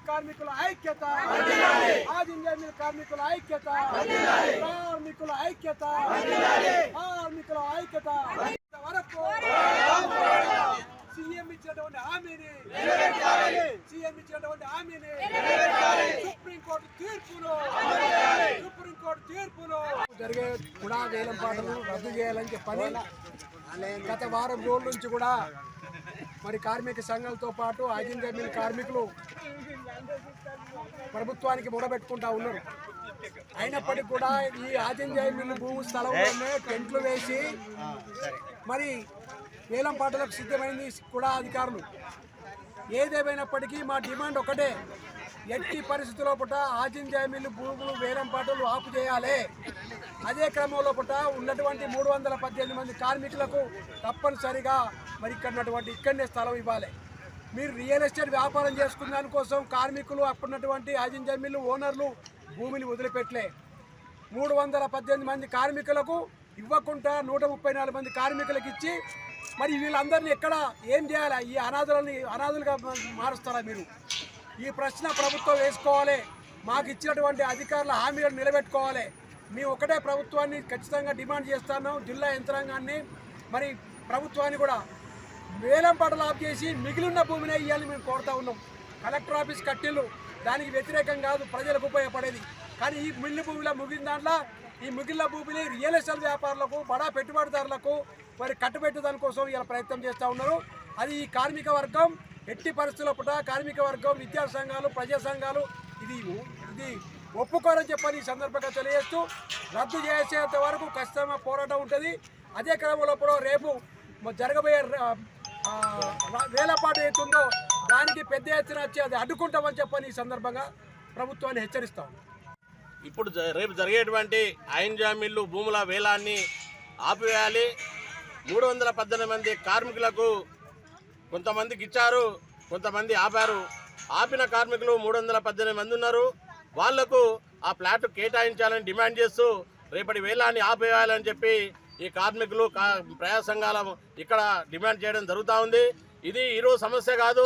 కార్మికుల ఐక్యత, కార్మికుల ఐక్యత, కార్మికుల ఐక్యత, కార్మికుల ఐక్యత వరకు సీఎం ఇచ్చినటువంటి హామీని సుప్రీంకోర్టు తీర్పును జరిగే కూడా వేలంపాటలు రద్దు చేయాలని చెప్పని గత వారం రోజుల నుంచి కూడా మరి కార్మిక సంఘాలతో పాటు ఆజిన్ జమీల్ కార్మికులు ప్రభుత్వానికి మొదలుపెట్టుకుంటా ఉన్నారు. అయినప్పటికీ కూడా ఈ ఆజిన్ జమీల్ భూ స్థలంలోనే టెంట్లు వేసి మరి వేలంపాటలకు సిద్ధమైంది కూడా అధికారులు. ఏదేమైనప్పటికీ మా డిమాండ్ ఒకటే, ఎట్టి పరిస్థితుల్లో పుట ఆజిన్ జమీల్ భూములు వేలంపాటలు ఆపు చేయాలి. అదే క్రమంలో పుట ఉన్నటువంటి 318 మంది కార్మికులకు తప్పనిసరిగా మరి ఇక్కడనే స్థలం ఇవ్వాలి. మీరు రియల్ ఎస్టేట్ వ్యాపారం చేసుకున్న దానికోసం కార్మికులు అప్పుడున్నటువంటి ఆజిన్ జమీల్ ఓనర్లు భూమిని వదిలిపెట్టలే. 318 మంది కార్మికులకు ఇవ్వకుండా 134 మంది కార్మికులకు ఇచ్చి మరి వీళ్ళందరినీ ఎక్కడ ఏం చేయాలి? ఈ అనాథులుగా మారుస్తారా మీరు? ఈ ప్రశ్న ప్రభుత్వం వేసుకోవాలి. మాకు ఇచ్చినటువంటి అధికారుల హామీలను నిలబెట్టుకోవాలి. మేము ఒకటే ప్రభుత్వాన్ని ఖచ్చితంగా డిమాండ్ చేస్తున్నాం, జిల్లా యంత్రాంగాన్ని మరి ప్రభుత్వాన్ని కూడా వేలంపాటలు ఆఫ్ చేసి మిగిలిన భూమిని ఇవ్వాలని మేము కోరుతా ఉన్నాం. కలెక్టర్ ఆఫీస్ కట్టిల్లు దానికి వ్యతిరేకం కాదు, ప్రజలకు ఉపయోగపడేది. కానీ ఈ మిగిలిన భూమిలో ముగిన దాంట్లో ఈ మిగిలిన భూమిని రియల్ ఎస్టేట్ వ్యాపారులకు, బడా పెట్టుబడిదారులకు మరి కట్టుబెట్టే దానికోసం ఇలా ప్రయత్నం చేస్తూ ఉన్నారు. అది ఈ కార్మిక వర్గం ఎట్టి పరిస్థితుల పుట కార్మిక వర్గం, విద్యా సంఘాలు, ప్రజా సంఘాలు ఇది ఒప్పుకోరని చెప్పని ఈ సందర్భంగా తెలియజేస్తూ రద్దు చేసేంత వరకు ఖచ్చితంగా పోరాటం ఉంటుంది. అదే క్రమంలో రేపు జరగబోయే వేలపాటు అవుతుందో దానికి పెద్ద ఎత్తున వచ్చి అది అడ్డుకుంటామని చెప్పని ఈ సందర్భంగా ప్రభుత్వాన్ని హెచ్చరిస్తాం. ఇప్పుడు రేపు జరిగేటువంటి ఆజిన్ జమీల్ భూముల వేలాన్ని ఆపివేయాలి. 318 మంది కార్మికులకు కొంతమందికి ఇచ్చారు, కొంతమంది ఆపారు. ఆపిన కార్మికులు 318 మంది ఉన్నారు. వాళ్లకు ఆ ప్లాట్ కేటాయించాలని డిమాండ్ చేస్తూ రేపటి వేలాన్ని ఆపేయాలని చెప్పి ఈ కార్మికులు ప్రజా సంఘాల ఇక్కడ డిమాండ్ చేయడం జరుగుతూ ఉంది. ఇది ఈరోజు సమస్య కాదు,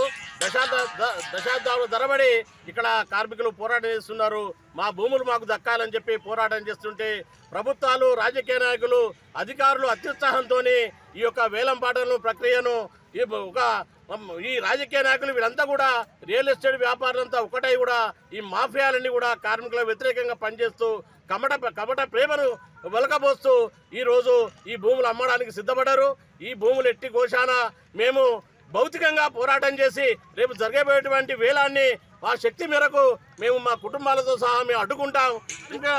దశాబ్దాలు తరబడి ఇక్కడ కార్మికులు పోరాటం చేస్తున్నారు. మా భూములు మాకు దక్కాలని చెప్పి పోరాటం చేస్తుంటే ప్రభుత్వాలు, రాజకీయ నాయకులు, అధికారులు అత్యుత్సాహంతో ఈ యొక్క వేలంపాటలను ప్రక్రియను ఈ రాజకీయ నాయకులు వీళ్ళంతా కూడా రియల్ ఎస్టేట్ వ్యాపారులంతా ఒకటై కూడా ఈ మాఫియాలన్నీ కూడా కార్మికులకు వ్యతిరేకంగా పనిచేస్తూ కమట ప్రేమను వెలకబోస్తూ ఈరోజు ఈ భూములు అమ్మడానికి సిద్ధపడ్డారు. ఈ భూములు ఎట్టి ఘోషాన మేము భౌతికంగా పోరాటం చేసి రేపు జరగబోయేటువంటి వేలాన్ని ఆ శక్తి మేరకు మేము మా కుటుంబాలతో సహా మేము అడ్డుకుంటాం. ఇంకా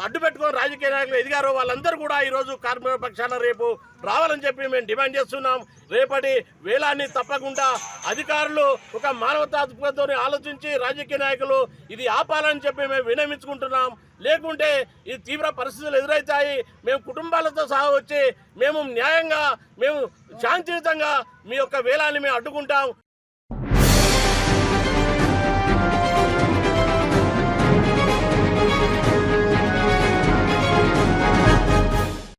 అడ్డు పెట్టుకొని రాజకీయ నాయకులు ఎదిగారో వాళ్ళందరూ కూడా ఈరోజు కార్మిక పక్షాన రేపు రావాలని చెప్పి మేము డిమాండ్ చేస్తున్నాం. రేపటి వేలాన్ని తప్పకుండా అధికారులు ఒక మానవతా దృక్పథంతో ఆలోచించి రాజకీయ నాయకులు ఇది ఆపాలని చెప్పి మేము విన్నవించుకుంటున్నాం. లేకుంటే ఈ తీవ్ర పరిస్థితులు ఎదురవుతాయి. మేము కుటుంబాలతో సహా వచ్చి మేము న్యాయంగా మేము శాంతియుతంగా మీ యొక్క వేలాన్ని మేము అడ్డుకుంటాం.